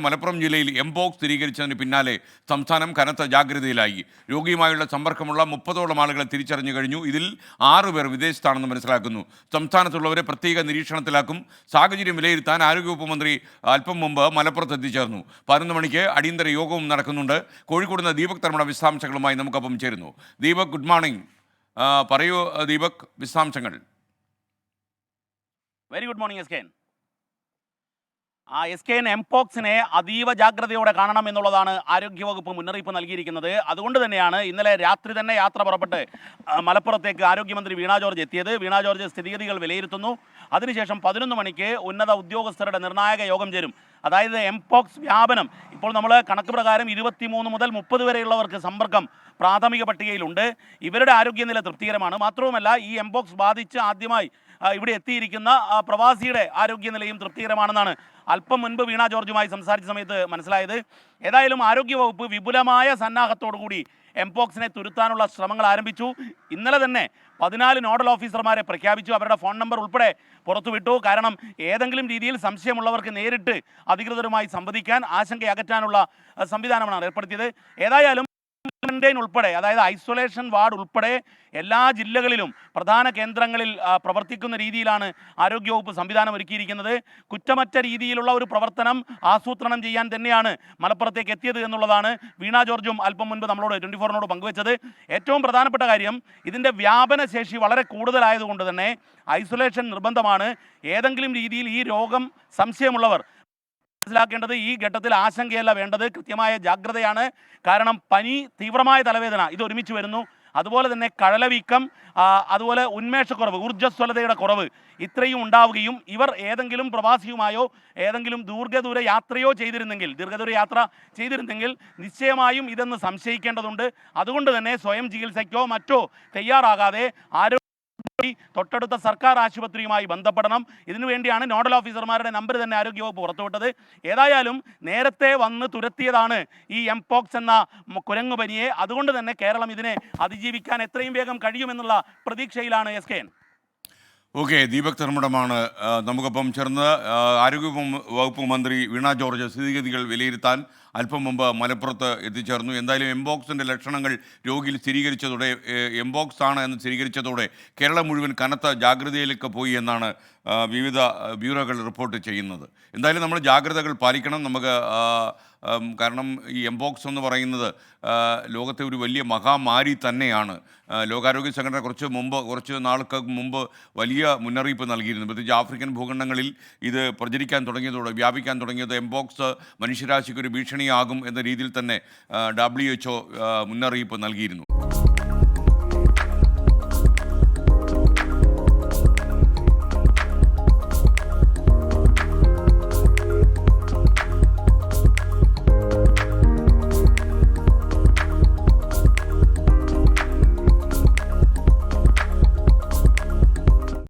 മലപ്പുറം ജില്ലയിൽ എംപോക്സ് സ്ഥിരീകരിച്ചതിന് പിന്നാലെ സംസ്ഥാനം കനത്ത ജാഗ്രതയിലായി. രോഗിയുമായുള്ള സമ്പർക്കമുള്ള 30ഓളം ആളുകളെ തിരിച്ചറിഞ്ഞു കഴിഞ്ഞു. ഇതിൽ 6 പേർ വിദേശത്താണെന്ന് മനസ്സിലാക്കുന്നു. സംസ്ഥാനത്തുള്ളവരെ പ്രത്യേക നിരീക്ഷണത്തിലാക്കും. സാഹചര്യം വിലയിരുത്താൻ ആരോഗ്യവകുപ്പ് മന്ത്രി അല്പം മുമ്പ് മലപ്പുറത്ത് എത്തിച്ചേർന്നു. 11 മണിക്ക് അടിയന്തര യോഗവും നടക്കുന്നുണ്ട്. കോഴിക്കോട് നിന്ന് ദീപക് തർമ്മട വിശദാംശങ്ങളുമായി നമുക്കൊപ്പം ചേരുന്നു. Deepak, good morning. പറയൂ ദീപക്, വിശദാംശങ്ങൾ. വെരി ഗുഡ് മോർണിംഗ് എസ് കെ എംപോക്സിനെ അതീവ ജാഗ്രതയോടെ കാണണം എന്നുള്ളതാണ് ആരോഗ്യവകുപ്പ് മുന്നറിയിപ്പ് നൽകിയിരിക്കുന്നത്. അതുകൊണ്ട് തന്നെയാണ് ഇന്നലെ രാത്രി തന്നെ യാത്ര പുറപ്പെട്ട് മലപ്പുറത്തേക്ക് ആരോഗ്യമന്ത്രി വീണ ജോർജ് എത്തിയത്. വീണ ജോർജ് സ്ഥിതിഗതികൾ വിലയിരുത്തുന്നു. അതിനുശേഷം 11 മണിക്ക് ഉന്നത ഉദ്യോഗസ്ഥരുടെ നിർണായക യോഗം ചേരും. അതായത് എംപോക്സ് വ്യാപനം ഇപ്പോൾ നമ്മൾ കണക്ക് പ്രകാരം 23 മുതൽ 30 വരെയുള്ളവർക്ക് സമ്പർക്കം പ്രാഥമിക പട്ടികയിലുണ്ട്. ഇവരുടെ ആരോഗ്യനില തൃപ്തികരമാണ്. മാത്രവുമല്ല, ഈ എംപോക്സ് ബാധിച്ച് ആദ്യമായി ഇവിടെ എത്തിയിരിക്കുന്ന പ്രവാസിയുടെ ആരോഗ്യനിലയും തൃപ്തികരമാണെന്നാണ് അല്പം മുൻപ് വീണ ജോർജുമായി സംസാരിച്ച സമയത്ത് മനസ്സിലായത്. ഏതായാലും ആരോഗ്യവകുപ്പ് വിപുലമായ സന്നാഹത്തോടുകൂടി എംപോക്സിനെ തുരുത്താനുള്ള ശ്രമങ്ങൾ ആരംഭിച്ചു. ഇന്നലെ തന്നെ 14 നോഡൽ ഓഫീസർമാരെ പ്രഖ്യാപിച്ചു. അവരുടെ ഫോൺ നമ്പർ ഉൾപ്പെടെ പുറത്തുവിട്ടു. കാരണം ഏതെങ്കിലും രീതിയിൽ സംശയമുള്ളവർക്ക് നേരിട്ട് അധികൃതരുമായി സംവദിക്കാൻ, ആശങ്കയകറ്റാനുള്ള സംവിധാനമാണ് ഏർപ്പെടുത്തിയത്. ഏതായാലും ക്വാറന്റൈൻ ഉൾപ്പെടെ, അതായത് ഐസൊലേഷൻ വാർഡ് ഉൾപ്പെടെ എല്ലാ ജില്ലകളിലും പ്രധാന കേന്ദ്രങ്ങളിൽ പ്രവർത്തിക്കുന്ന രീതിയിലാണ് ആരോഗ്യവകുപ്പ് സംവിധാനം ഒരുക്കിയിരിക്കുന്നത്. കുറ്റമറ്റ രീതിയിലുള്ള ഒരു പ്രവർത്തനം ആസൂത്രണം ചെയ്യാൻ തന്നെയാണ് മലപ്പുറത്തേക്ക് എത്തിയത് എന്നുള്ളതാണ് വീണ ജോർജും അല്പം മുൻപ് നമ്മളോട് 24 പങ്കുവച്ചത്. ഏറ്റവും പ്രധാനപ്പെട്ട കാര്യം, ഇതിൻ്റെ വ്യാപന ശേഷി വളരെ കൂടുതലായതുകൊണ്ട് തന്നെ ഐസൊലേഷൻ നിർബന്ധമാണ്. ഏതെങ്കിലും രീതിയിൽ ഈ രോഗം സംശയമുള്ളവർ മനസ്സിലാക്കേണ്ടത് ഈ ഘട്ടത്തിൽ ആശങ്കയല്ല വേണ്ടത്, കൃത്യമായ ജാഗ്രതയാണ്. കാരണം പനി, തീവ്രമായ തലവേദന ഇത് ഒരുമിച്ച് വരുന്നു. അതുപോലെ തന്നെ കഴലവീക്കം, അതുപോലെ ഉന്മേഷക്കുറവ്, ഊർജ്ജസ്വലതയുടെ കുറവ് ഇത്രയും ഉണ്ടാവുകയും ഇവർ ഏതെങ്കിലും പ്രവാസിയുമായോ ഏതെങ്കിലും ദീർഘദൂര യാത്ര ചെയ്തിരുന്നെങ്കിൽ നിശ്ചയമായും ഇതെന്ന് സംശയിക്കേണ്ടതുണ്ട്. അതുകൊണ്ട് തന്നെ സ്വയം ചികിത്സയ്ക്കോ മറ്റോ തയ്യാറാകാതെ തൊട്ടടുത്ത സർക്കാർ ആശുപത്രിയുമായി ബന്ധപ്പെടണം. ഇതിനുവേണ്ടിയാണ് നോഡൽ ഓഫീസർമാരുടെ നമ്പർ തന്നെ ആരോഗ്യവകുപ്പ് പുറത്തുവിട്ടത്. ഏതായാലും നേരത്തെ വന്ന് തുരത്തിയതാണ് ഈ എംപോക്സ് എന്ന കുരങ്ങുപനിയെ. അതുകൊണ്ട് തന്നെ കേരളം ഇതിനെ അതിജീവിക്കാൻ എത്രയും വേഗം കഴിയുമെന്നുള്ള പ്രതീക്ഷയിലാണ് എസ്. ഓക്കെ, ദീപക് തർമ്മടമാണ് നമുക്കൊപ്പം ചേർന്ന്. ആരോഗ്യ വകുപ്പ് മന്ത്രി വീണ ജോർജ് സ്ഥിതിഗതികൾ വിലയിരുത്താൻ അല്പം മുമ്പ് മലപ്പുറത്ത് എത്തിച്ചേർന്നു. എന്തായാലും എംപോക്സിൻ്റെ ലക്ഷണങ്ങൾ രോഗിയിൽ സ്ഥിരീകരിച്ചതോടെ, എംപോക്സ് ആണ് എന്ന് സ്ഥിരീകരിച്ചതോടെ കേരളം മുഴുവൻ കനത്ത ജാഗ്രതയിലേക്ക് പോയി എന്നാണ് വിവിധ ബ്യൂറോകൾ റിപ്പോർട്ട് ചെയ്യുന്നത്. എന്തായാലും നമ്മൾ ജാഗ്രതകൾ പാലിക്കണം. കാരണം ഈ എംപോക്സ് എന്ന് പറയുന്നത് ലോകത്തെ ഒരു വലിയ മഹാമാരി തന്നെയാണ്. ലോകാരോഗ്യ സംഘടന കുറച്ച് നാൾക്ക് മുമ്പ് വലിയ മുന്നറിയിപ്പ് നൽകിയിരുന്നു. പ്രത്യേകിച്ച് ആഫ്രിക്കൻ ഭൂഖണ്ഡങ്ങളിൽ ഇത് വ്യാപിക്കാൻ തുടങ്ങിയത് എംപോക്സ് മനുഷ്യരാശിക്ക് ഒരു ഭീഷണിയാകും എന്ന രീതിയിൽ തന്നെ WHO മുന്നറിയിപ്പ് നൽകിയിരുന്നു.